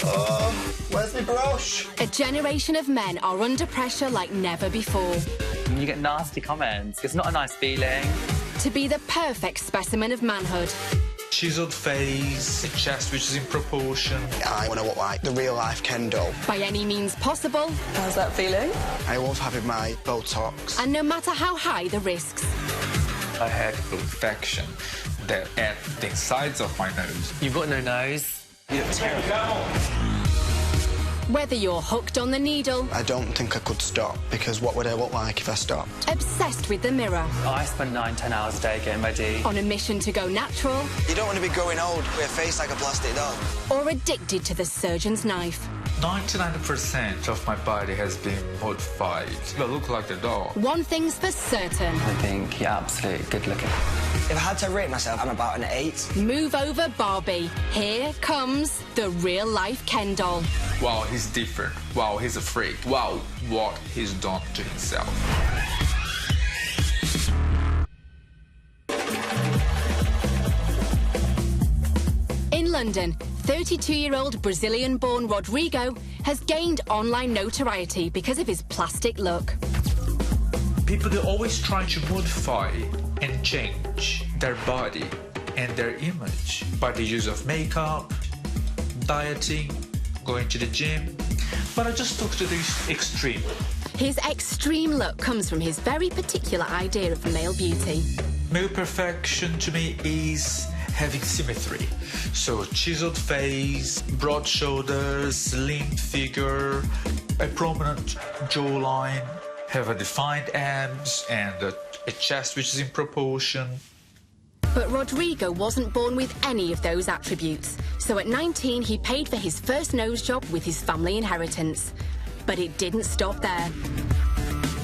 Oh, where's my brush? A generation of men are under pressure like never before. You get nasty comments. It's not a nice feeling. To be the perfect specimen of manhood. Chiseled face, a chest which is in proportion. I want to look like the real-life Ken doll. By any means possible. How's that feeling? I love having my Botox. And no matter how high the risks. I had perfection that at the sides of my nose. You've got no nose. You look terrible. Whether you're hooked on the needle... I don't think I could stop, because what would I look like if I stopped? Obsessed with the mirror. I spend 9-10 hours a day getting ready. On a mission to go natural. You don't want to be growing old with a face like a plastic doll. Or addicted to the surgeon's knife. 99% of my body has been modified. I look like a doll. One thing's for certain. I think you're absolutely good looking. If I had to rate myself, I'm about an 8. Move over, Barbie. Here comes the real-life Ken doll. Wow, he's different. Wow, he's a freak. Wow, what he's done to himself. In London, 32-year-old Brazilian-born Rodrigo has gained online notoriety because of his plastic look. People, they always try to modify and change their body and their image by the use of makeup, dieting, going to the gym. But I just took to the extreme. His extreme look comes from his very particular idea of male beauty. Male perfection to me is having symmetry. So chiseled face, broad shoulders, slim figure, a prominent jawline, have a defined abs and a chest which is in proportion. But Rodrigo wasn't born with any of those attributes. So at 19, he paid for his first nose job with his family inheritance. But it didn't stop there.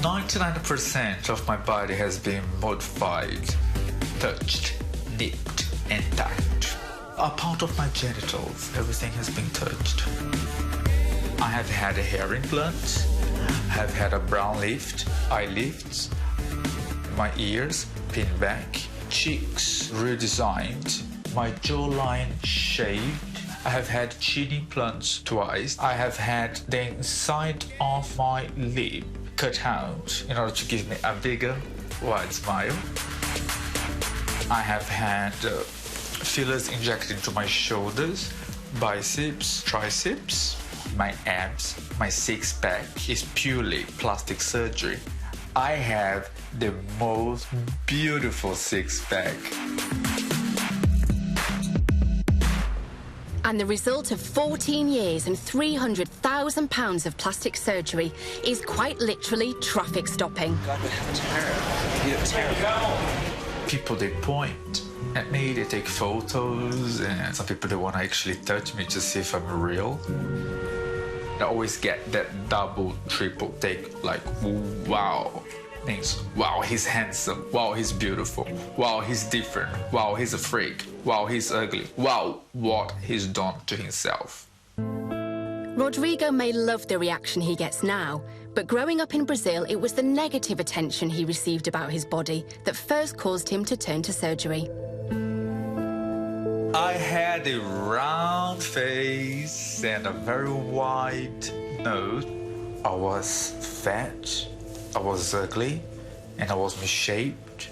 99% of my body has been modified, touched, nipped and tucked. A part of my genitals, everything has been touched. I have had a hair implant, have had a brow lift, eye lifts, my ears pinned back, cheeks redesigned, my jawline shaved. I have had chin implants twice. I have had the inside of my lip cut out in order to give me a bigger, wide smile. I have had fillers injected into my shoulders, biceps, triceps. My abs, my six-pack is purely plastic surgery. I have the most beautiful six-pack. And the result of 14 years and £300,000 of plastic surgery is quite literally traffic stopping. God, we have terrible. You look terrible. People, they point at me, they take photos, and some people, they want to actually touch me to see if I'm real. I always get that double, triple take, like, wow. Means, wow, he's handsome. Wow, he's beautiful. Wow, he's different. Wow, he's a freak. Wow, he's ugly. Wow, what he's done to himself. Rodrigo may love the reaction he gets now, but growing up in Brazil, it was the negative attention he received about his body that first caused him to turn to surgery. I had a round face and a very wide nose. I was fat, I was ugly, and I was misshaped.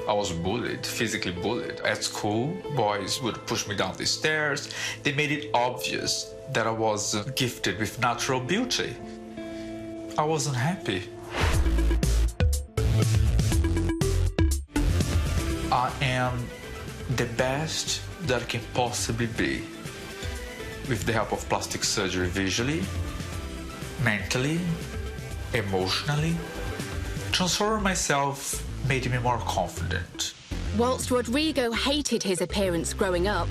I was bullied, physically bullied. At school, boys would push me down the stairs. They made it obvious that I was gifted with natural beauty. I wasn't happy. I am the best that I can possibly be, with the help of plastic surgery visually, mentally, emotionally. Transforming myself made me more confident. Whilst Rodrigo hated his appearance growing up,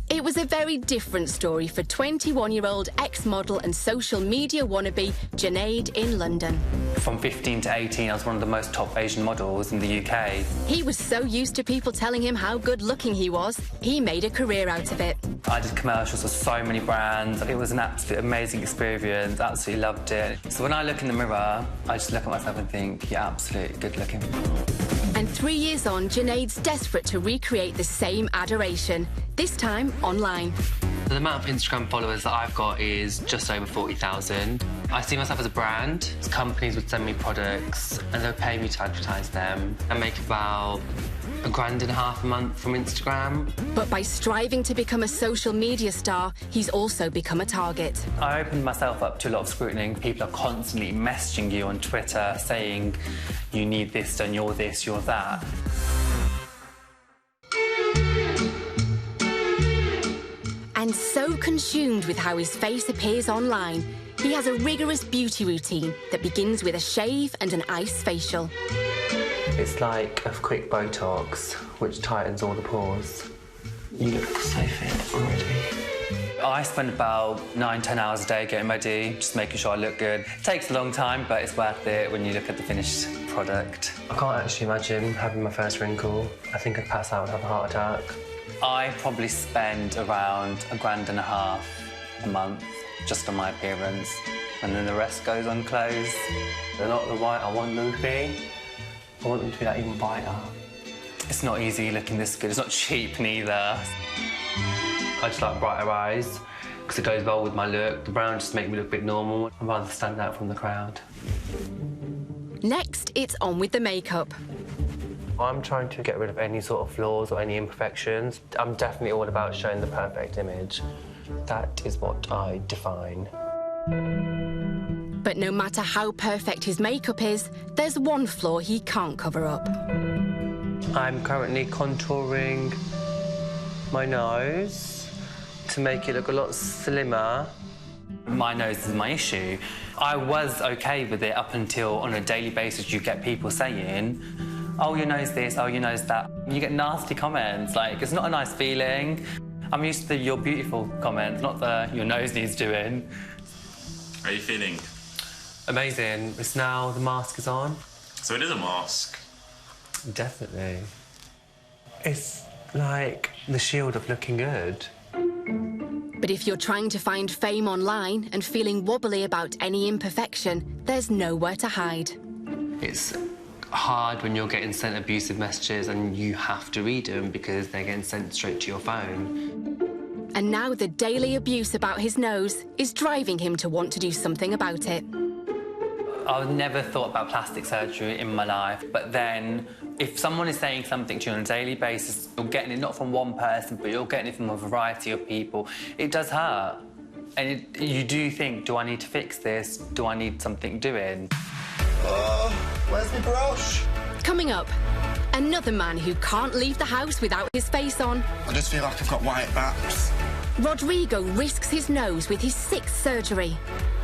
it was a very different story for 21-year-old ex-model and social media wannabe Junaid in London. From 15 to 18, I was one of the most top Asian models in the UK. He was so used to people telling him how good-looking he was, he made a career out of it. I did commercials for so many brands. It was an absolutely amazing experience. Absolutely loved it. So when I look in the mirror, I just look at myself and think, you're absolutely good-looking. And 3 years on, Junaid's desperate to recreate the same adoration, this time online. The amount of Instagram followers that I've got is just over 40,000. I see myself as a brand. Companies would send me products and they'll pay me to advertise them. I make about $1.5 grand a month from Instagram. But by striving to become a social media star, he's also become a target. I opened myself up to a lot of scrutiny. People are constantly messaging you on Twitter saying you need this done, you're this, you're that. And so consumed with how his face appears online, he has a rigorous beauty routine that begins with a shave and an ice facial. It's like a quick Botox, which tightens all the pores. You look so fit already. I spend about 9-10 hours a day getting ready, just making sure I look good. It takes a long time, but it's worth it when you look at the finished product. I can't actually imagine having my first wrinkle. I think I'd pass out and have a heart attack. I probably spend around $1.5 grand a month just on my appearance, and then the rest goes on clothes. They're not the white I want them to be. I want them to be like even brighter. It's not easy looking this good. It's not cheap neither. I just like brighter eyes because it goes well with my look. The brown just make me look a bit normal. I'd rather stand out from the crowd. Next, it's on with the makeup. I'm trying to get rid of any sort of flaws or any imperfections. I'm definitely all about showing the perfect image. That is what I define. But no matter how perfect his makeup is, there's one flaw he can't cover up. I'm currently contouring my nose to make it look a lot slimmer. My nose is my issue. I was OK with it up until on a daily basis you get people saying, oh, your nose this, oh, your nose that. You get nasty comments, like, it's not a nice feeling. I'm used to the you're beautiful comments, not the your nose needs doing. How are you feeling? Amazing. It's now the mask is on. So it is a mask? Definitely. It's like the shield of looking good. But if you're trying to find fame online and feeling wobbly about any imperfection, there's nowhere to hide. It's hard when you're getting sent abusive messages and you have to read them because they're getting sent straight to your phone. And now the daily abuse about his nose is driving him to want to do something about it. I've never thought about plastic surgery in my life, but then if someone is saying something to you on a daily basis, you're getting it not from one person, but you're getting it from a variety of people, it does hurt. And you do think, do I need to fix this? Do I need something doing? Where's my brush? Coming up, another man who can't leave the house without his face on. I just feel like I've got white baps. Rodrigo risks his nose with his 6th surgery.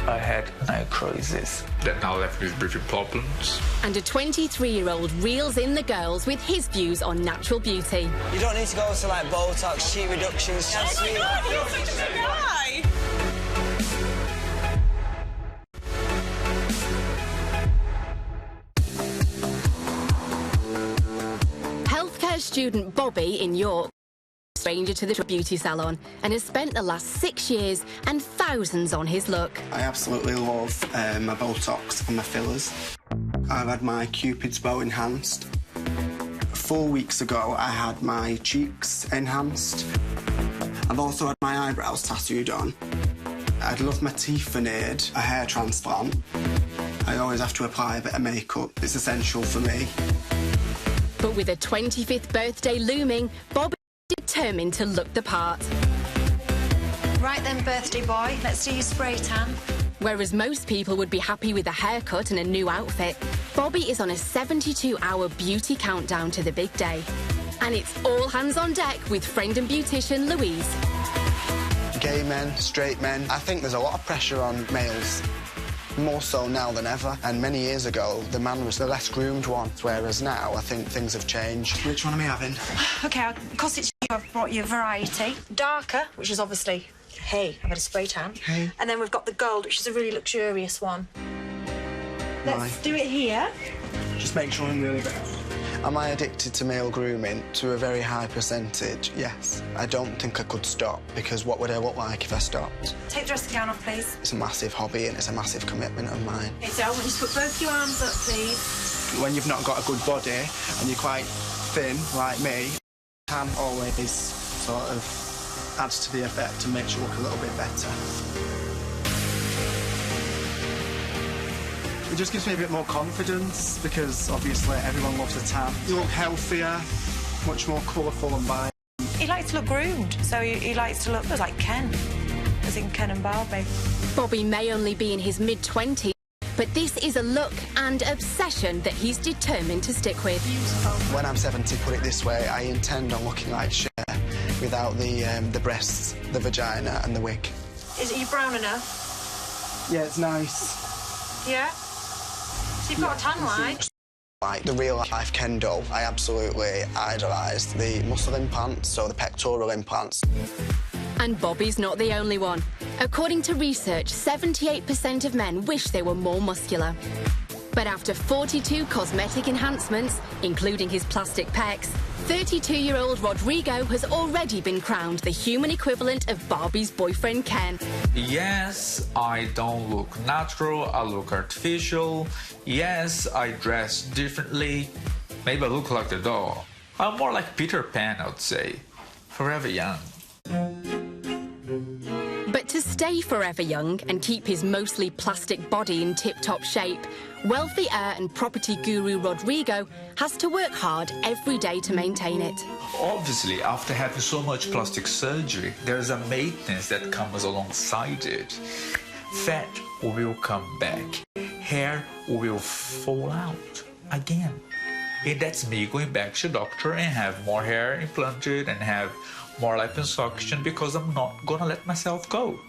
I had necrosis that now left me with breathing problems. And a 23-year-old reels in the girls with his views on natural beauty. You don't need to go to, like, Botox, cheek reductions. Oh my God, you're such a guy! Healthcare student Bobby in York, stranger to the beauty salon, and has spent the last 6 years and thousands on his look. I absolutely love my Botox and my fillers. I've had my Cupid's bow enhanced. 4 weeks ago, I had my cheeks enhanced. I've also had my eyebrows tattooed on. I'd love my teeth veneered, a hair transplant. I always have to apply a bit of makeup. It's essential for me. But with a 25th birthday looming, Bobby is determined to look the part. Right then, birthday boy, let's do your spray tan. Whereas most people would be happy with a haircut and a new outfit, Bobby is on a 72-hour beauty countdown to the big day. And it's all hands on deck with friend and beautician Louise. Gay men, straight men, I think there's a lot of pressure on males. More so now than ever. And many years ago, the man was the less groomed one, whereas now I think things have changed. Which one am I having? OK, because it's you, I've brought you a variety. Darker, which is obviously, hey, I've had a spray tan. Hey. And then we've got the gold, which is a really luxurious one. Let's do it here. Just make sure I'm really better. Am I addicted to male grooming? To a very high percentage, yes. I don't think I could stop, because what would I look like if I stopped? Take the dressing gown off, please. It's a massive hobby and it's a massive commitment of mine. Okay, so I want you to put both your arms up, please. When you've not got a good body and you're quite thin, like me, can always sort of adds to the effect and makes you look a little bit better. It just gives me a bit more confidence because obviously everyone loves a tan. You look healthier, much more colourful and vibrant. He likes to look groomed, so he likes to look like Ken, as in Ken and Barbie. Bobby may only be in his mid-20s, but this is a look and obsession that he's determined to stick with. When I'm 70, put it this way, I intend on looking like Cher without the breasts, the vagina and the wig. Is it you brown enough? Yeah, it's nice. Yeah? So you've got a tan line? Like the real-life Ken doll, I absolutely idolised the muscle implants, so the pectoral implants. And Bobby's not the only one. According to research, 78% of men wish they were more muscular. But after 42 cosmetic enhancements, including his plastic pecs, 32-year-old Rodrigo has already been crowned the human equivalent of Barbie's boyfriend Ken. Yes, I don't look natural, I look artificial. Yes, I dress differently. Maybe I look like the doll. I'm more like Peter Pan, I'd say. Forever young. But to stay forever young and keep his mostly plastic body in tip-top shape, wealthy heir and property guru Rodrigo has to work hard every day to maintain it. Obviously, after having so much plastic surgery, there's a maintenance that comes alongside it. Fat will come back. Hair will fall out again. And that's me going back to the doctor and have more hair implanted and have more liposuction because I'm not gonna let myself go.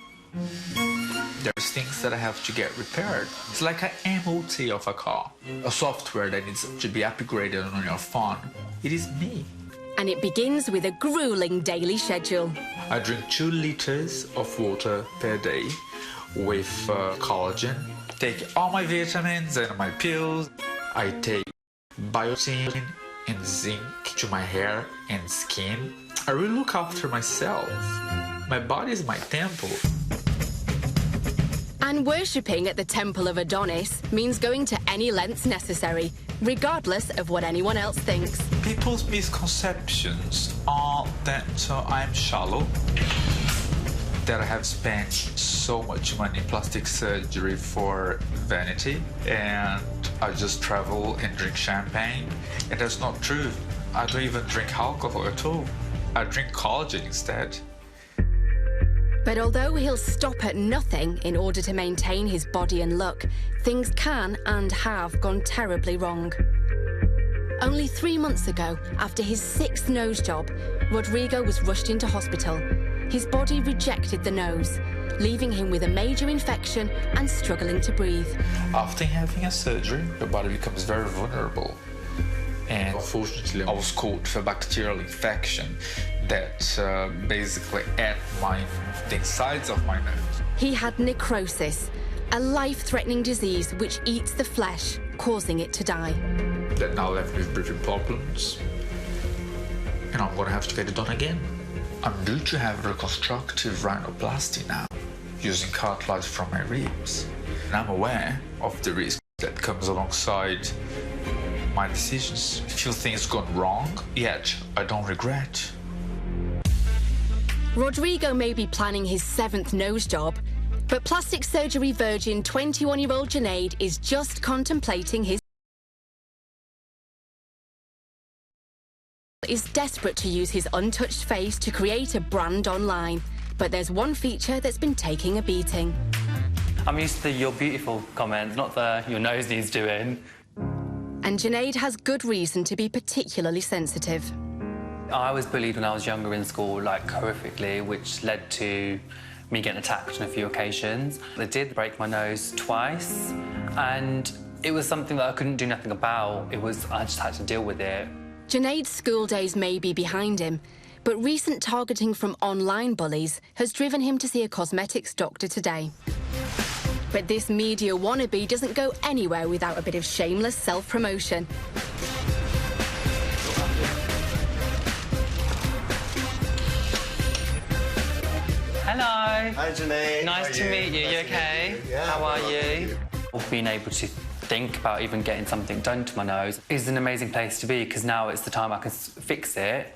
There's things that I have to get repaired. It's like an MOT of a car, a software that needs to be upgraded on your phone. It is me. And it begins with a grueling daily schedule. I drink 2 liters of water per day with collagen. Take all my vitamins and my pills. I take biotin and zinc to my hair and skin. I really look after myself. My body is my temple. And worshipping at the temple of Adonis means going to any lengths necessary, regardless of what anyone else thinks. People's misconceptions are that I'm shallow, that I have spent so much money in plastic surgery for vanity, and I just travel and drink champagne. And that's not true. I don't even drink alcohol at all. I drink collagen instead. But although he'll stop at nothing in order to maintain his body and look, things can and have gone terribly wrong. Only 3 months ago, after his 6th nose job, Rodrigo was rushed into hospital. His body rejected the nose, leaving him with a major infection and struggling to breathe. After having a surgery, the body becomes very vulnerable. And unfortunately, I was caught for bacterial infection that basically ate the insides of my nose. He had necrosis, a life-threatening disease which eats the flesh, causing it to die. That now left me with breathing problems. And I'm gonna have to get it done again. I'm due to have reconstructive rhinoplasty now, using cartilage from my ribs. And I'm aware of the risk that comes alongside my decisions. A few things gone wrong, yet I don't regret. Rodrigo may be planning his 7th nose job, but plastic surgery virgin 21-year-old Junaid is just contemplating his... is desperate to use his untouched face to create a brand online, but there's one feature that's been taking a beating. I'm used to the "you're beautiful" comments, not the "your nose needs doing." And Junaid has good reason to be particularly sensitive. I was bullied when I was younger in school, like horrifically, which led to me getting attacked on a few occasions. They did break my nose twice, and it was something that I couldn't do nothing about. I just had to deal with it. Junaid's school days may be behind him, but recent targeting from online bullies has driven him to see a cosmetics doctor today. But this media wannabe doesn't go anywhere without a bit of shameless self-promotion. Hello. Hi, Junaid. Nice to meet you. You okay? Yeah, How are well, you? Being able to think about even getting something done to my nose is an amazing place to be, because now it's the time I can fix it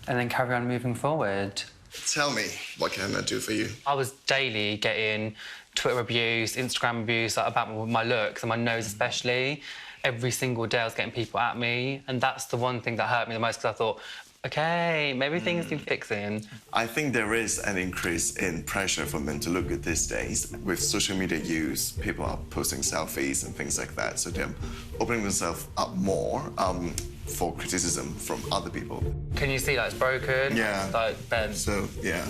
and then carry on moving forward. Tell me, what can I do for you? I was daily getting Twitter abuse, Instagram abuse, like, about my looks and my nose especially. Every single day I was getting people at me, and that's the one thing that hurt me the most, because I thought, OK, maybe things need fixing. I think there is an increase in pressure for men to look good these days. With social media use, people are posting selfies and things like that, so they're opening themselves up more for criticism from other people. Can you see, like, it's broken? Yeah. It's, like, bent. So, yeah.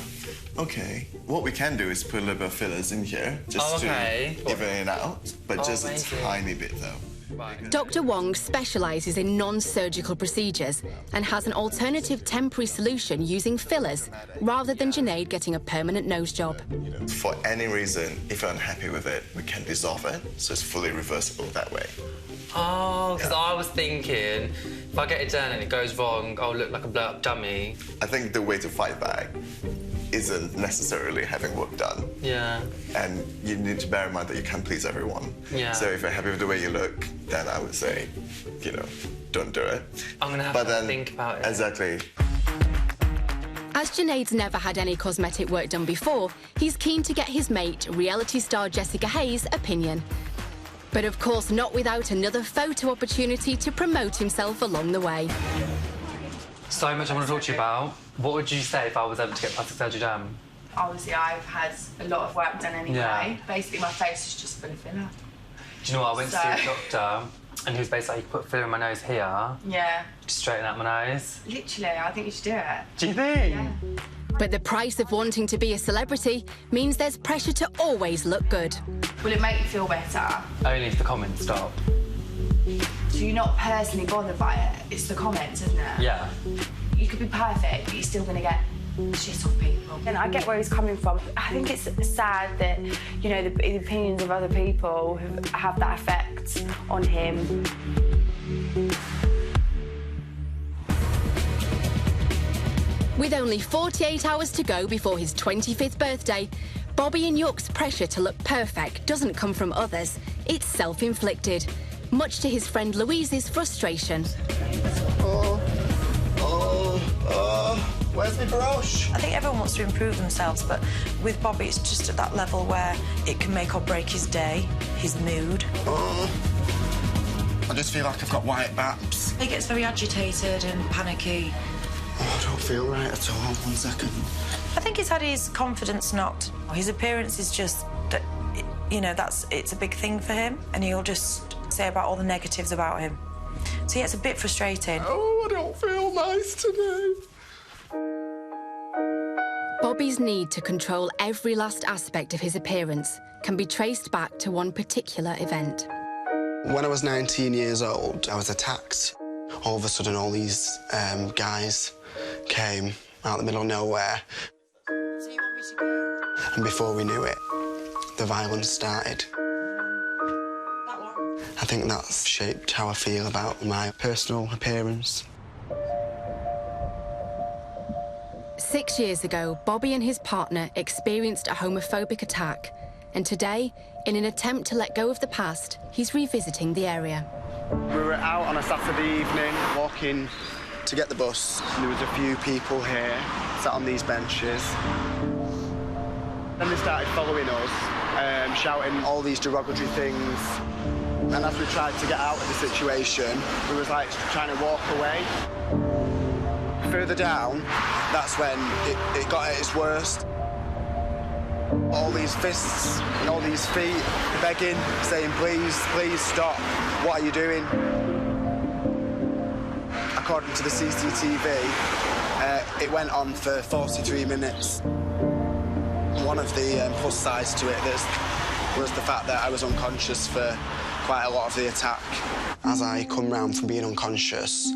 OK. What we can do is put a little bit of fillers in here, just to even it out, but just a tiny bit, though. Right. Dr. Wong specialises in non-surgical procedures and has an alternative temporary solution using fillers rather than Junaid getting a permanent nose job. For any reason, if you're unhappy with it, we can dissolve it, so it's fully reversible that way. Oh, because I was thinking, if I get it done and it goes wrong, I'll look like a blow-up dummy. I think the way to fight back isn't necessarily having work done. Yeah. And you need to bear in mind that you can't please everyone. Yeah. So if you're happy with the way you look, then I would say, you know, don't do it. I'm going to have to think about it. Exactly. As Junaid's never had any cosmetic work done before, he's keen to get his mate, reality star Jessica Hayes' opinion. But of course not without another photo opportunity to promote himself along the way. So much I want to talk to you about. What would you say if I was able to get plastic surgery done? Obviously, I've had a lot of work done anyway. Yeah. Basically, my face is just full of filler. Do you know what? I went to see a doctor, and he was basically like, he put filler in my nose here. Yeah. To straighten out my nose. Literally, I think you should do it. Do you think? Yeah. But the price of wanting to be a celebrity means there's pressure to always look good. Will it make you feel better? Only if the comments stop. So you're not personally bothered by it? It's the comments, isn't it? Yeah. You could be perfect, but you're still going to get shit off people. And I get where he's coming from. I think it's sad that, you know, the opinions of other people have that effect on him. With only 48 hours to go before his 25th birthday, Bobby and Yuck's pressure to look perfect doesn't come from others. It's self-inflicted, much to his friend Louise's frustration. Where's my brush? I think everyone wants to improve themselves, but with Bobby, it's just at that level where it can make or break his day, his mood. I just feel like I've got white baps. He gets very agitated and panicky. I don't feel right at all. 1 second. I think he's had his confidence knocked. His appearance is just, you know, it's a big thing for him, and he'll just say about all the negatives about him. So yeah, it's a bit frustrating. Oh, I don't feel nice today. Bobby's need to control every last aspect of his appearance can be traced back to one particular event. When I was 19 years old, I was attacked. All of a sudden, all these guys came out the middle of nowhere. So you want me to go? And before we knew it, the violence started. That one? I think that's shaped how I feel about my personal appearance. 6 years ago, Bobby and his partner experienced a homophobic attack, and today, in an attempt to let go of the past, he's revisiting the area. We were out on a Saturday evening, walking To get the bus. and there was a few people here, sat on these benches. Then they started following us, shouting all these derogatory things. And as we tried to get out of the situation, we was like trying to walk away. Further down, that's when it got at its worst. All these fists and all these feet begging, saying, please, please stop. What are you doing? According to the CCTV, it went on for 43 minutes. One of the plus sides to it was the fact that I was unconscious for quite a lot of the attack. As I come round from being unconscious,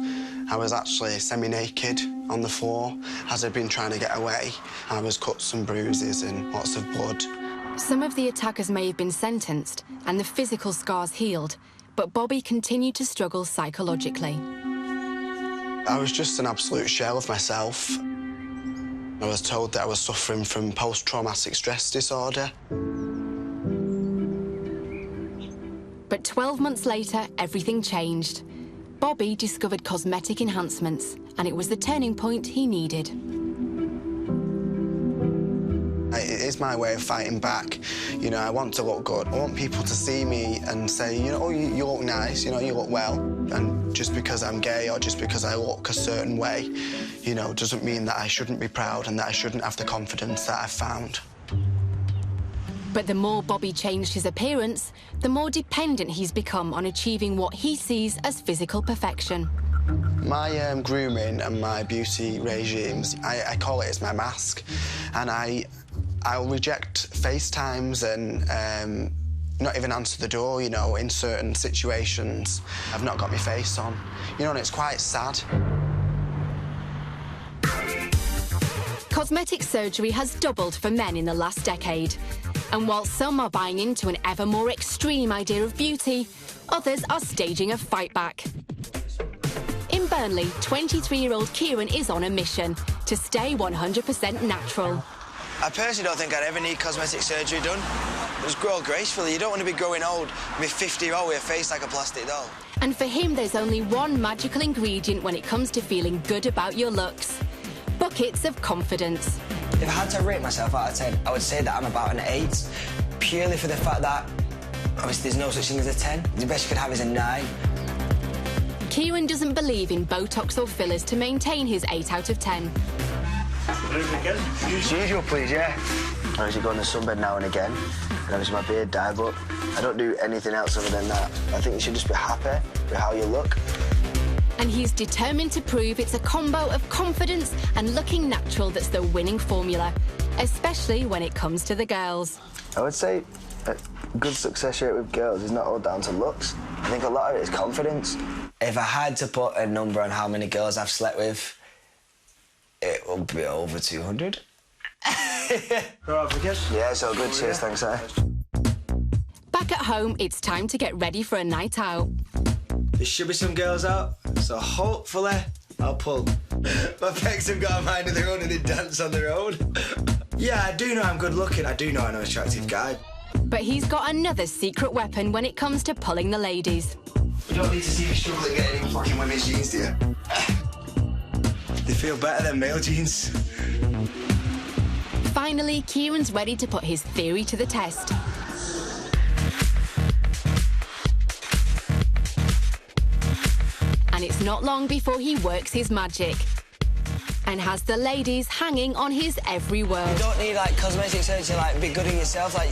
I was actually semi-naked on the floor as I'd been trying to get away. I was cuts and bruises and lots of blood. Some of the attackers may have been sentenced and the physical scars healed, but Bobby continued to struggle psychologically. I was just an absolute shell of myself. I was told that I was suffering from post-traumatic stress disorder. But 12 months later, everything changed. Bobby discovered cosmetic enhancements, and it was the turning point he needed. is my way of fighting back. You know, I want to look good. I want people to see me and say, you know, oh, you look nice, you know, you look well. And just because I'm gay or just because I look a certain way, you know, doesn't mean that I shouldn't be proud and that I shouldn't have the confidence that I've found. But the more Bobby changed his appearance, the more dependent he's become on achieving what he sees as physical perfection. My grooming and my beauty regimes, I call it as my mask. And I'll reject FaceTimes and not even answer the door, you know, in certain situations. I've not got my face on, you know, and it's quite sad. Cosmetic surgery has doubled for men in the last decade. And while some are buying into an ever more extreme idea of beauty, others are staging a fight back. In Burnley, 23-year-old Kieran is on a mission to stay 100% natural. I personally don't think I'd ever need cosmetic surgery done. Just grow gracefully. You don't want to be growing old, be 50-year-old with a face like a plastic doll. And for him, there's only one magical ingredient when it comes to feeling good about your looks: buckets of confidence. If I had to rate myself out of 10, I would say that I'm about an 8, purely for the fact that, obviously, there's no such thing as a 10. The best you could have is a 9. Kieran doesn't believe in Botox or fillers to maintain his 8 out of 10. As usual, please, yeah. I usually go in the sunbed now and again, and obviously my beard dyed, but I don't do anything else other than that. I think you should just be happy with how you look. And he's determined to prove it's a combo of confidence and looking natural that's the winning formula, especially when it comes to the girls. I would say a good success rate with girls is not all down to looks. I think a lot of it is confidence. If I had to put a number on how many girls I've slept with, it would be over 200. Yeah, it's all good. Cheers, thanks, sir. Back at home, it's time to get ready for a night out. There should be some girls out, so hopefully I'll pull. My pecs have got a mind of their own and they dance on their own. Yeah, I do know I'm good looking. I do know I'm an attractive guy. But he's got another secret weapon when it comes to pulling the ladies. You don't need to see me struggling getting fucking women's jeans, do you? They feel better than male jeans. Finally, Kieran's ready to put his theory to the test. And it's not long before he works his magic and has the ladies hanging on his every word. You don't need, like, cosmetic surgery to, like, be good in yourself. Like,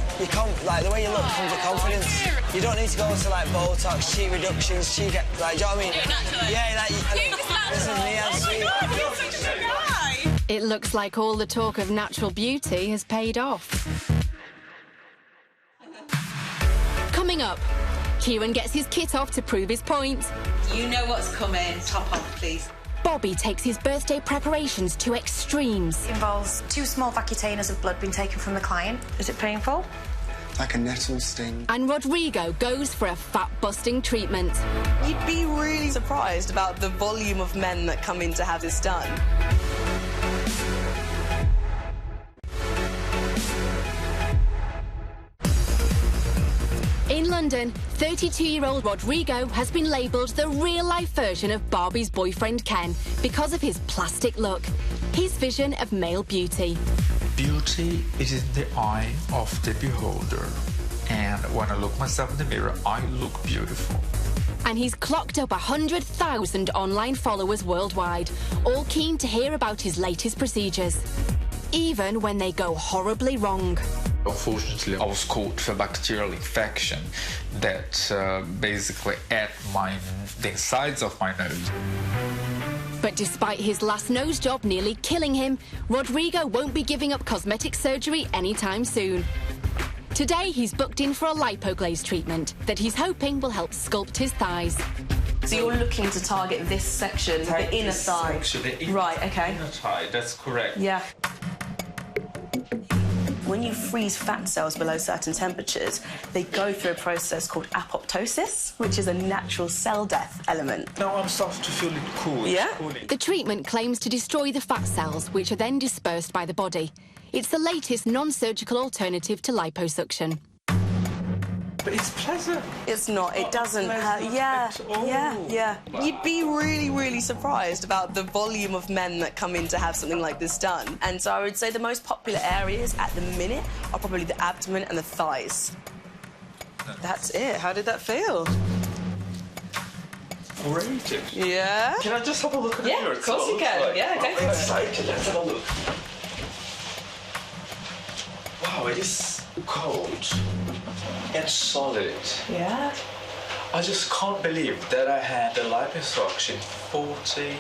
like, the way you look comes with confidence. You don't need to go to, like, Botox, cheek reductions, cheek... Like, do you know what I mean? Yeah, like... This is me, I'm sweet. You're such a good guy. It looks like all the talk of natural beauty has paid off. Coming up, Kieran gets his kit off to prove his point. You know what's coming. Top off, please. Bobby takes his birthday preparations to extremes. It involves 2 small vacuolas of blood being taken from the client. Is it painful? Like a nettle sting. And Rodrigo goes for a fat-busting treatment. You'd be really surprised about the volume of men that come in to have this done. In London, 32-year-old Rodrigo has been labelled the real-life version of Barbie's boyfriend Ken because of his plastic look, his vision of male beauty. Beauty is in the eye of the beholder. And when I look myself in the mirror, I look beautiful. And he's clocked up 100,000 online followers worldwide, all keen to hear about his latest procedures, even when they go horribly wrong. Unfortunately, I was caught for bacterial infection that basically ate the insides of my nose. But despite his last nose job nearly killing him, Rodrigo won't be giving up cosmetic surgery anytime soon. Today, he's booked in for a lipoglaze treatment that he's hoping will help sculpt his thighs. So you're looking to target this section, the inner thigh? Right, okay. Inner thigh, that's correct. Yeah. When you freeze fat cells below certain temperatures, they go through a process called apoptosis, which is a natural cell death element. Now I'm starting to feel it cool. Yeah? The treatment claims to destroy the fat cells, which are then dispersed by the body. It's the latest non-surgical alternative to liposuction. But it's pleasant. It's not. It doesn't hurt. Yeah. You'd be really, really surprised about the volume of men that come in to have something like this done. And so I would say the most popular areas at the minute are probably the abdomen and the thighs. That's it. How did that feel? Great. Yeah? Can I just have a look at it? Yeah, of course you can. Like, Yeah, go I'm for it. excited. Let's have a look. Wow, it is cold and solid. Yeah. I just can't believe that I had the liposuction 40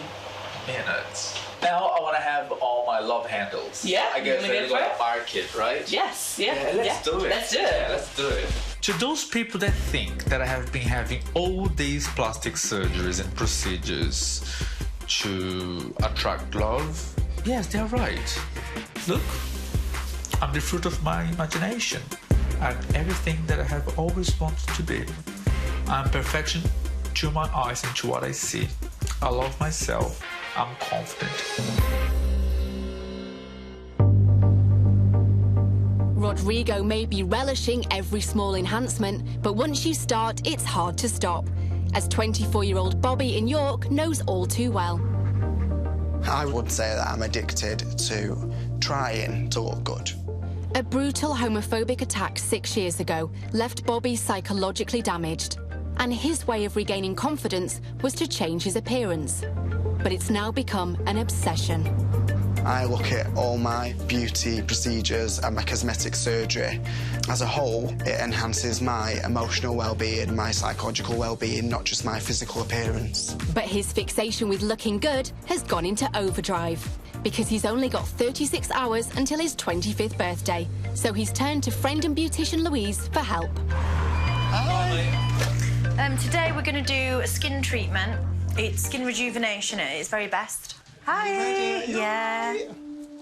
minutes. Now I want to have all my love handles. Yeah, I guess you wanna they're go for like it? market, right? Yes, yeah. Let's do it. Let's do it. Yeah, let's do it. To those people that think that I have been having all these plastic surgeries and procedures to attract love, yes, they're right. Look, I'm the fruit of my imagination. I'm everything that I have always wanted to be. I'm perfection to my eyes and to what I see. I love myself. I'm confident. Rodrigo may be relishing every small enhancement, but once you start, it's hard to stop, as 24-year-old Bobby in York knows all too well. I would say that I'm addicted to trying to look good. A brutal homophobic attack 6 years ago left Bobby psychologically damaged, and his way of regaining confidence was to change his appearance. But it's now become an obsession. I look at all my beauty procedures and my cosmetic surgery. As a whole, it enhances my emotional well-being, my psychological well-being, not just my physical appearance. But his fixation with looking good has gone into overdrive, because he's only got 36 hours until his 25th birthday. So he's turned to friend and beautician Louise for help. Today we're going to do a skin treatment. It's skin rejuvenation at its very best. Hi. Yeah.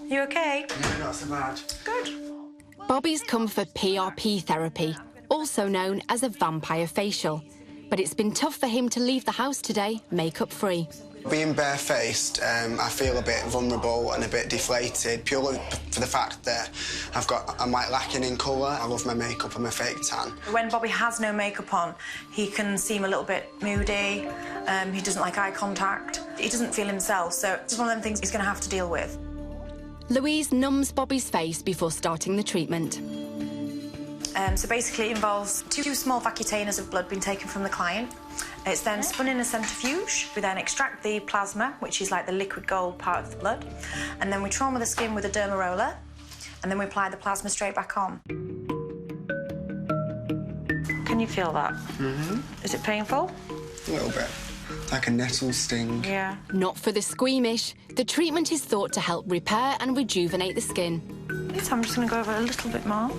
You okay? No, not so bad. Good. Bobby's come for PRP therapy, also known as a vampire facial. But it's been tough for him to leave the house today, makeup-free. Being barefaced, I feel a bit vulnerable and a bit deflated, purely for the fact that I'm like lacking in colour. I love my makeup and my fake tan. When Bobby has no makeup on, he can seem a little bit moody. He doesn't like eye contact. He doesn't feel himself, so it's one of them things he's going to have to deal with. Louise numbs Bobby's face before starting the treatment. So basically it involves 2 small vacutainers of blood being taken from the client. It's then spun in a centrifuge. We then extract the plasma, which is like the liquid gold part of the blood, and then we trauma the skin with a derma roller, and then we apply the plasma straight back on. Can you feel that? Mm-hmm. Is it painful? A little bit. Like a nettle sting. Yeah. Not for the squeamish. The treatment is thought to help repair and rejuvenate the skin. So I'm just going to go over a little bit more.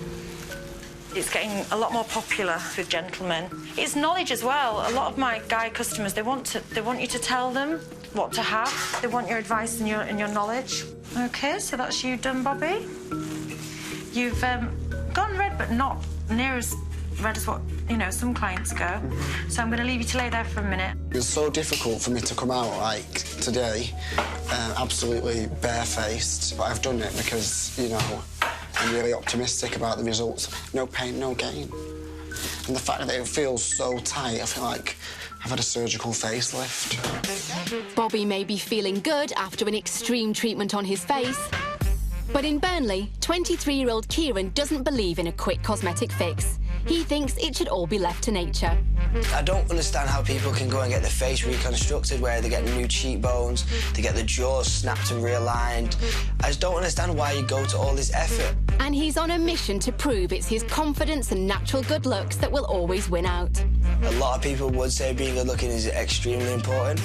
It's getting a lot more popular with gentlemen. It's knowledge as well. A lot of my guy customers, they want you to tell them what to have. They want your advice and your knowledge. OK, so that's you done, Bobby. You've gone red, but not near as red as what, some clients go. So I'm going to leave you to lay there for a minute. It was so difficult for me to come out, like, today, absolutely barefaced. But I've done it because, I'm really optimistic about the results. No pain, no gain. And the fact that it feels so tight, I feel like I've had a surgical facelift. Bobby may be feeling good after an extreme treatment on his face. But in Burnley, 23-year-old Kieran doesn't believe in a quick cosmetic fix. He thinks it should all be left to nature. I don't understand how people can go and get their face reconstructed, where they get new cheekbones, they get the jaws snapped and realigned. I just don't understand why you go to all this effort. And he's on a mission to prove it's his confidence and natural good looks that will always win out. A lot of people would say being good looking is extremely important,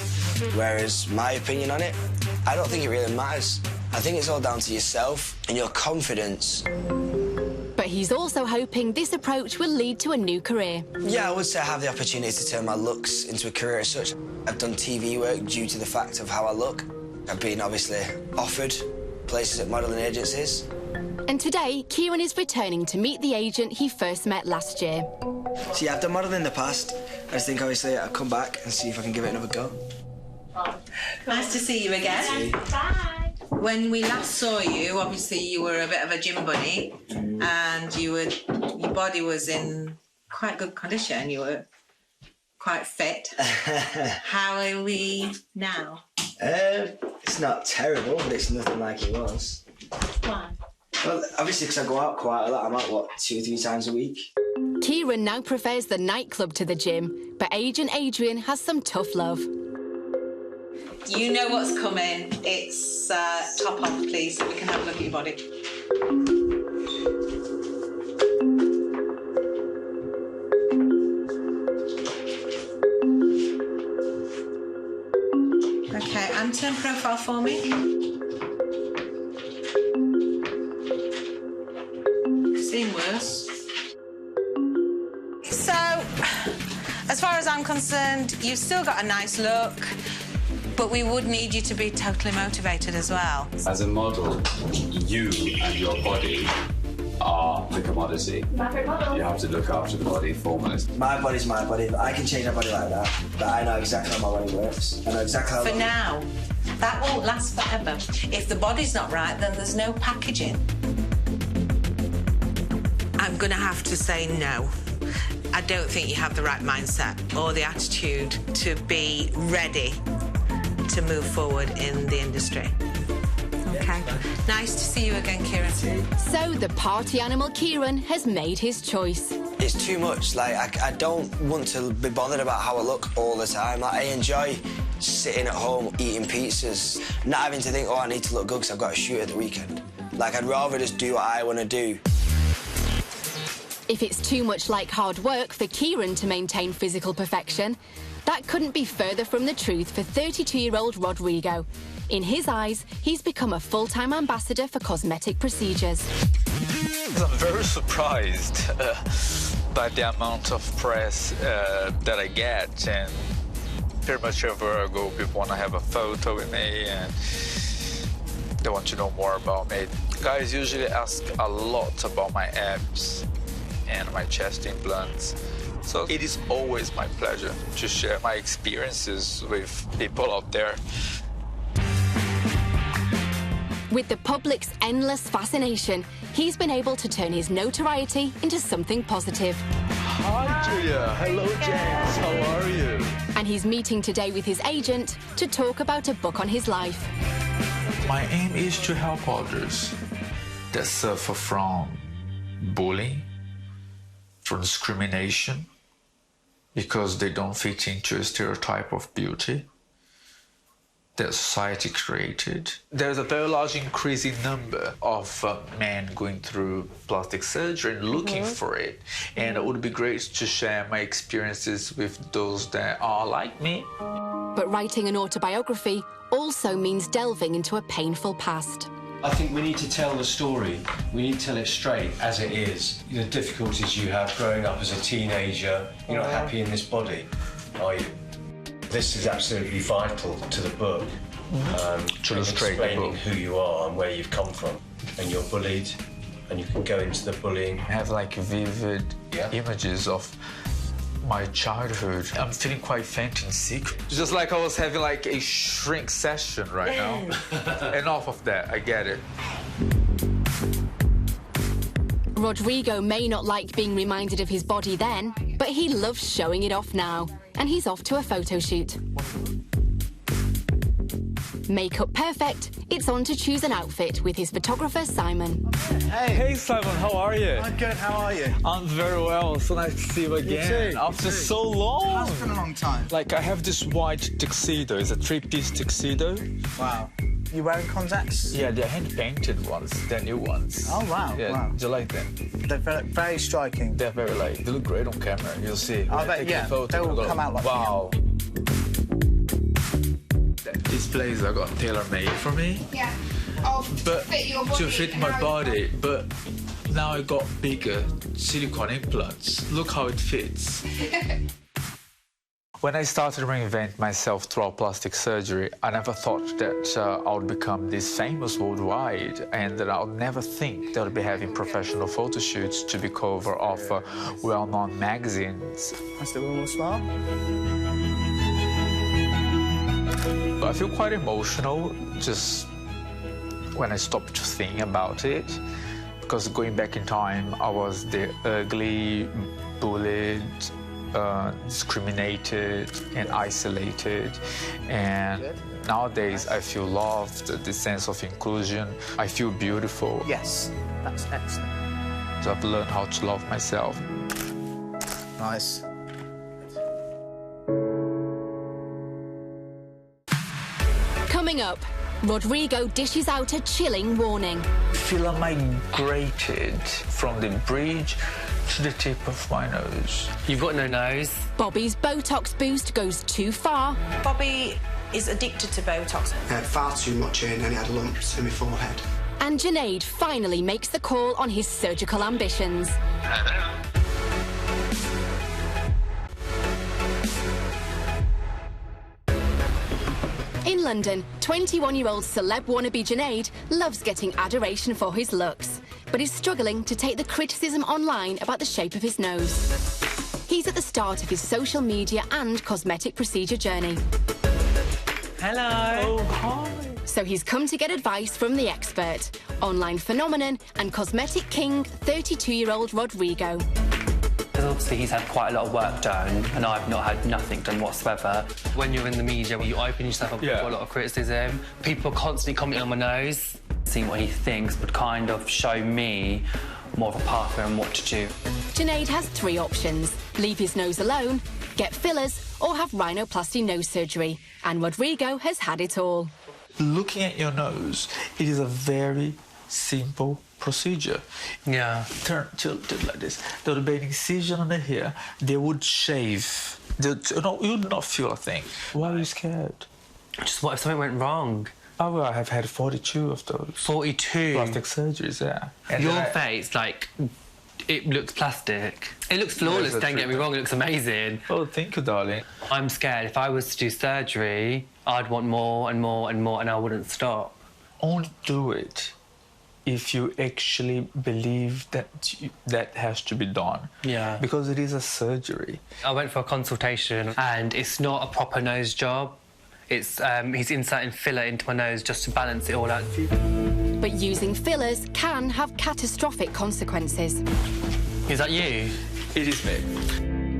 whereas my opinion on it, I don't think it really matters. I think it's all down to yourself and your confidence. But he's also hoping this approach will lead to a new career. Yeah, I would say I have the opportunity to turn my looks into a career as such. I've done TV work due to the fact of how I look. I've been obviously offered places at modelling agencies. And today, Kieran is returning to meet the agent he first met last year. So yeah, I've done modelling in the past. I just think obviously I'll come back and see if I can give it another go. Nice to see you again. Bye. When we last saw you, obviously you were a bit of a gym bunny, and your body was in quite good condition. You were quite fit. How are we now? It's not terrible, but it's nothing like it was. Why? Well, obviously, because I go out quite a lot. I'm out, what, 2 or 3 times a week? Kieran now prefers the nightclub to the gym, but agent Adrian has some tough love. You know what's coming. It's top off, please, so we can have a look at your body. Okay, and turn profile for me. Seeing worse. So, as far as I'm concerned, you've still got a nice look, but we would need you to be totally motivated as well. As a model, you and your body are the commodity. You have to look after the body foremost. My body's my body. I can change my body like that, but I know exactly how my body works. I know exactly how... For now, that won't last forever. If the body's not right, then there's no packaging. I'm going to have to say no. I don't think you have the right mindset or the attitude to be ready to move forward in the industry. Okay. Nice to see you again, Kieran. So the party animal Kieran has made his choice. It's too much. Like, I don't want to be bothered about how I look all the time. Like, I enjoy sitting at home eating pizzas, not having to think, oh, I need to look good because I've got a shoot at the weekend. Like, I'd rather just do what I want to do. If it's too much like hard work for Kieran to maintain physical perfection, that couldn't be further from the truth for 32-year-old Rodrigo. In his eyes, he's become a full-time ambassador for cosmetic procedures. I'm very surprised by the amount of press that I get, and pretty much everywhere I go, people want to have a photo with me and they want to know more about me. Guys usually ask a lot about my abs and my chest implants. So it is always my pleasure to share my experiences with people out there. With the public's endless fascination, he's been able to turn his notoriety into something positive. Hi, Julia. Hello, James. How are you? And he's meeting today with his agent to talk about a book on his life. My aim is to help others that suffer from bullying, from discrimination, because they don't fit into a stereotype of beauty that society created. There's a very large increasing number of men going through plastic surgery and looking for it. And it would be great to share my experiences with those that are like me. But writing an autobiography also means delving into a painful past. I think we need to tell the story. We need to tell it straight as it is. The difficulties you have growing up as a teenager, you're not happy in this body, are you? This is absolutely vital to the book. To illustrate explaining who you are and where you've come from. And you're bullied, and you can go into the bullying. I have like vivid images of my childhood. I'm feeling quite faint and sick. Just like I was having like a shrink session right now. Enough of that, I get it. Rodrigo may not like being reminded of his body then, but he loves showing it off now. And he's off to a photo shoot. Makeup perfect, it's on to choose an outfit with his photographer, Simon. Hey Simon, how are you? I'm good, how are you? I'm very well, so nice to see you again. After so long. It's been a long time. Like, I have this white tuxedo, it's a 3-piece tuxedo. Wow. You wearing contacts? Yeah, they're hand-painted ones, they're new ones. Oh, wow. Yeah, wow. do you like them? They're very striking. They're very like, they look great on camera, you'll see. I bet, yeah, they'll come out like wow. These blazers I got tailor-made for me. Yeah. But fit your body to fit my body, but now I got bigger silicone implants. Look how it fits. When I started to reinvent myself throughout plastic surgery, I never thought that I would become this famous worldwide, and that I would never think that I would be having professional photo shoots to be cover of well-known magazines. I still a little smile. I feel quite emotional just when I stop to think about it, Because going back in time, I was the ugly, bullied, discriminated and isolated. And nowadays I feel loved, the sense of inclusion. I feel beautiful. Yes, that's excellent. So I've learned how to love myself. Nice. Coming up, Rodrigo dishes out a chilling warning. Filler migrated from the bridge to the tip of my nose. You've got no nose. Bobby's Botox boost goes too far. Bobby is addicted to Botox. I had far too much in and he had lumps in my forehead. And Junaid finally makes the call on his surgical ambitions. In London, 21-year-old celeb wannabe Junaid loves getting adoration for his looks, but is struggling to take the criticism online about the shape of his nose. He's at the start of his social media and cosmetic procedure journey. Hello. Oh, hi. So he's come to get advice from the expert, online phenomenon and cosmetic king, 32-year-old Rodrigo. Because obviously he's had quite a lot of work done, and I've not had nothing done whatsoever. When you're in the media, you open yourself up to a lot of criticism. People are constantly commenting on my nose. Seeing what he thinks would kind of show me more of a pathway on what to do. Junaid has 3 options: leave his nose alone, get fillers, or have rhinoplasty nose surgery. And Rodrigo has had it all. Looking at your nose, it is a very simple procedure. Yeah. Tilted like this. There would be an incision under here. They would shave. You would not feel a thing. Why are you scared? Just what if something went wrong? Oh, well, I have had 42 of those. 42? Plastic surgeries, yeah. And your face, like, it looks plastic. It looks flawless, don't get me wrong, it looks amazing. Oh, thank you, darling. I'm scared. If I was to do surgery, I'd want more and more and more, and I wouldn't stop. Only do it if you actually believe that that has to be done. Yeah. Because it is a surgery. I went for a consultation, and it's not a proper nose job. It's he's inserting filler into my nose just to balance it all out. But using fillers can have catastrophic consequences. Is that you? It is me.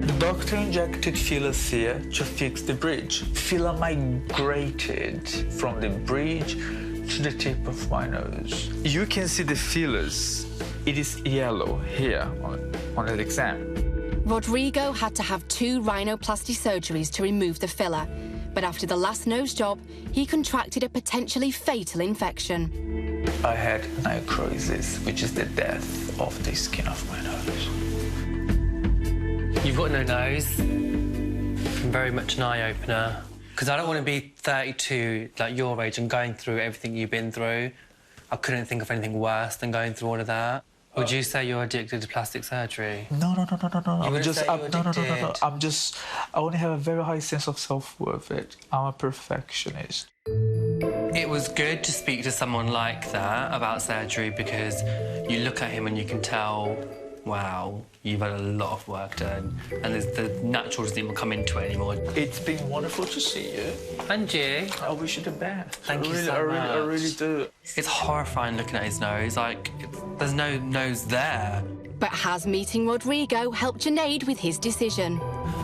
The doctor injected fillers here to fix the bridge. Filler migrated from the bridge to the tip of my nose. You can see the fillers. It is yellow here on the exam. Rodrigo had to have 2 rhinoplasty surgeries to remove the filler. But after the last nose job, he contracted a potentially fatal infection. I had necrosis, which is the death of the skin of my nose. You've got no nose. Very much an eye-opener. Because I don't want to be 32, like your age, and going through everything you've been through. I couldn't think of anything worse than going through all of that. Would you say you're addicted to plastic surgery? No. I only have a very high sense of self-worth. I'm a perfectionist. It was good to speak to someone like that about surgery, because you look at him and you can tell, wow, you've had a lot of work done, and the natural doesn't even come into it anymore. It's been wonderful to see you. And you. I wish you the best. Thank you so much. I really do. It's horrifying looking at his nose. Like, there's no nose there. But has meeting Rodrigo helped Junaid with his decision?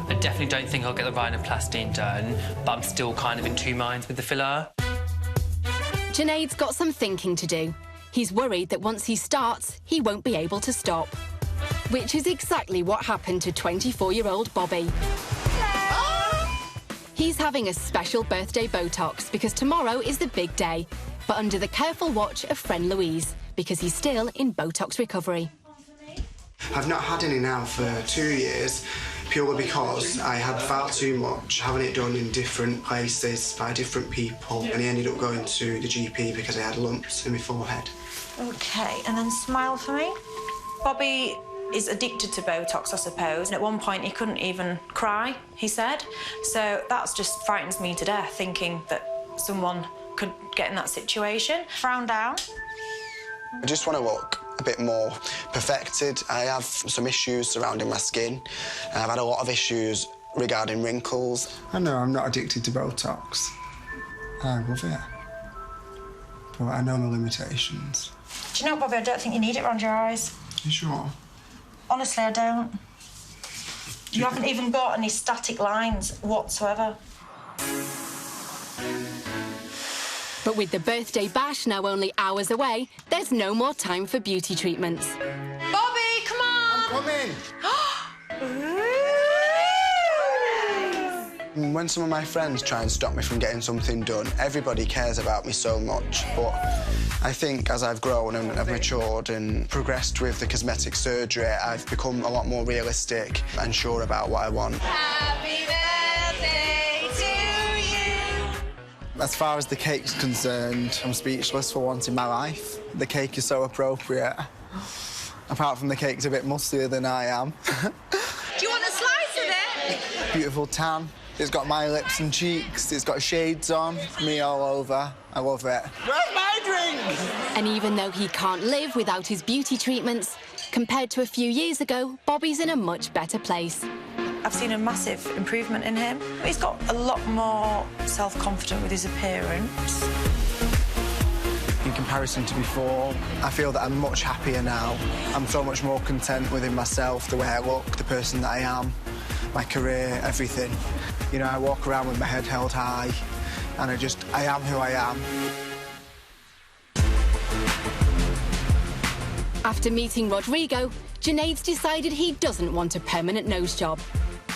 I definitely don't think I'll get the rhinoplasty done, but I'm still kind of in 2 minds with the filler. Junaid's got some thinking to do. He's worried that once he starts, he won't be able to stop. Which is exactly what happened to 24-year-old Bobby. He's having a special birthday Botox because tomorrow is the big day, but under the careful watch of friend Louise, because he's still in Botox recovery. I've not had any now for 2 years, purely because I had far too much, having it done in different places by different people, and he ended up going to the GP because I had lumps in my forehead. OK, and then smile for me. Bobby is addicted to Botox, I suppose. And at one point, he couldn't even cry, he said. So that just frightens me to death, thinking that someone could get in that situation. Frown down. I just want to look a bit more perfected. I have some issues surrounding my skin. I've had a lot of issues regarding wrinkles. I know I'm not addicted to Botox. I love it. but I know my limitations. Do you know what, Bobby? I don't think you need it around your eyes. You sure? Honestly, I don't. You haven't even got any static lines whatsoever. But with the birthday bash now only hours away, there's no more time for beauty treatments. Bobby, come on! I'm coming! When some of my friends try and stop me from getting something done, everybody cares about me so much. But I think as I've grown and I've matured and progressed with the cosmetic surgery, I've become a lot more realistic and sure about what I want. Happy birthday to you! As far as the cake's concerned, I'm speechless for once in my life. The cake is so appropriate. Apart from the cake's a bit mustier than I am. Do you want a slice of it? Beautiful tan. It's got my lips and cheeks. It's got shades on, me all over. I love it. Where's my drink? And even though he can't live without his beauty treatments, compared to a few years ago, Bobby's in a much better place. I've seen a massive improvement in him. He's got a lot more self-confident with his appearance. In comparison to before, I feel that I'm much happier now. I'm so much more content within myself, the way I look, the person that I am, my career, everything. You know, I walk around with my head held high, and I am who I am. After meeting Rodrigo, Junaid's decided he doesn't want a permanent nose job.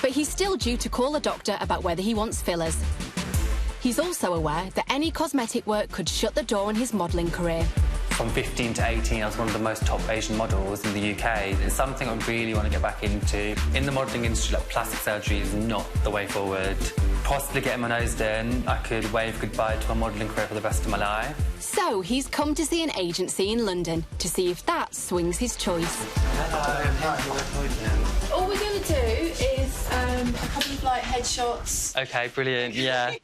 But he's still due to call a doctor about whether he wants fillers. He's also aware that any cosmetic work could shut the door on his modelling career. From 15 to 18, I was one of the most top Asian models in the UK. It's something I really want to get back into. In the modelling industry, like, plastic surgery is not the way forward. Possibly getting my nose done, I could wave goodbye to my modelling career for the rest of my life. So he's come to see an agency in London to see if that swings his choice. All we're going to do is a couple of, like, headshots. OK, brilliant, yeah.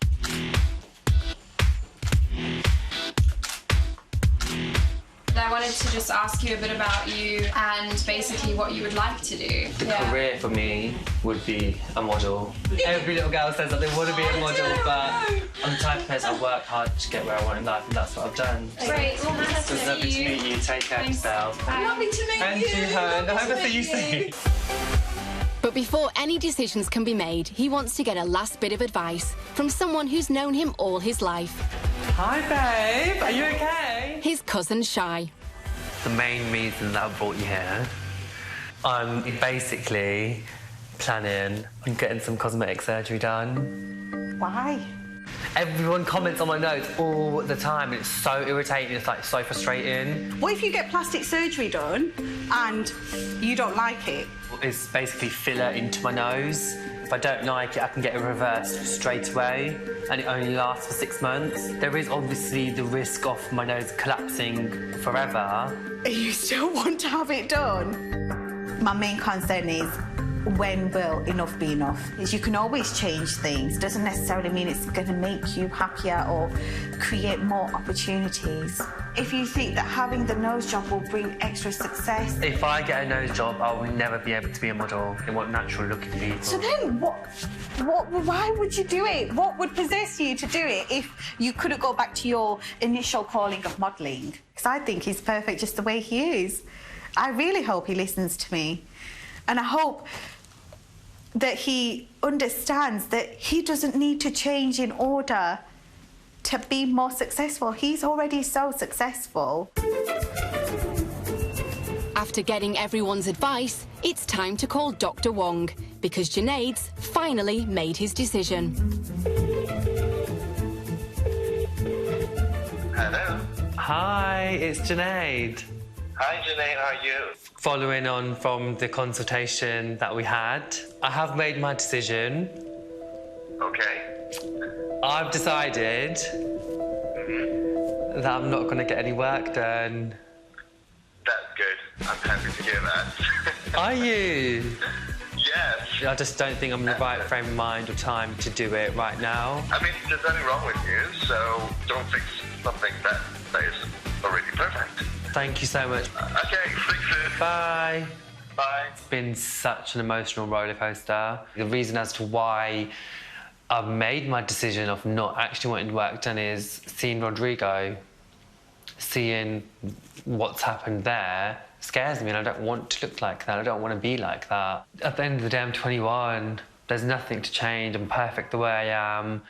I wanted to just ask you a bit about you and basically what you would like to do. The career for me would be a model. Every little girl says that they want to be a model, but I'm the type of person I work hard to get where I want in life, and that's what I've done. Great, well, nice to It was lovely see to meet you. Take care of yourself. Lovely to meet And you. you, Helen. I hope I see you soon. But before any decisions can be made, he wants to get a last bit of advice from someone who's known him all his life. Hi, babe. Are you OK? His cousin Shy. The main reason that I brought you here, I'm basically planning on getting some cosmetic surgery done. Why? Everyone comments on my notes all the time, and it's so irritating, it's like so frustrating. What if you get plastic surgery done and you don't like it? It's basically filler into my nose. If I don't like it, I can get it reversed straight away, and it only lasts for 6 months. There is obviously the risk of my nose collapsing forever. You still want to have it done? My main concern is, when will enough be enough? Is you can always change things. Doesn't necessarily mean it's going to make you happier or create more opportunities. If you think that having the nose job will bring extra success... If I get a nose job, I will never be able to be a model. They want natural-looking people. So then why would you do it? What would possess you to do it if you couldn't go back to your initial calling of modelling? Because I think he's perfect just the way he is. I really hope he listens to me. And I hope that he understands that he doesn't need to change in order to be more successful. He's already so successful. After getting everyone's advice, it's time to call Dr. Wong, because Junaid's finally made his decision. Hello. Hi, it's Junaid. Hi, Junaid, how are you? Following on from the consultation that we had, I have made my decision. Okay. I've decided that I'm not going to get any work done. That's good. I'm happy to hear that. Are you? Yes. I just don't think I'm in the right frame of mind or time to do it right now. I mean, there's nothing wrong with you, so don't fix something that is already perfect. Thank you so much. Okay, fix it. Bye. Bye. It's been such an emotional roller coaster. The reason as to why I've made my decision of not actually wanting work done is seeing Rodrigo. seeing what's happened there scares me, and I don't want to look like that. I don't want to be like that. At the end of the day, I'm 21. There's nothing to change. I'm perfect the way I am.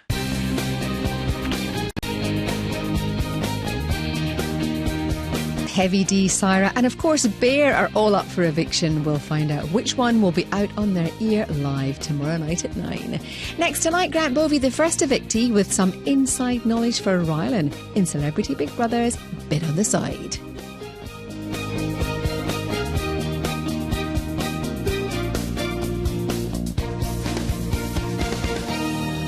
Heavy D, Syra and of course Bear are all up for eviction. We'll find out which one will be out on their ear live tomorrow night at 9. Next tonight, Grant Bovey, the first evictee, with some inside knowledge for Rylan in Celebrity Big Brother's Bit on the Side.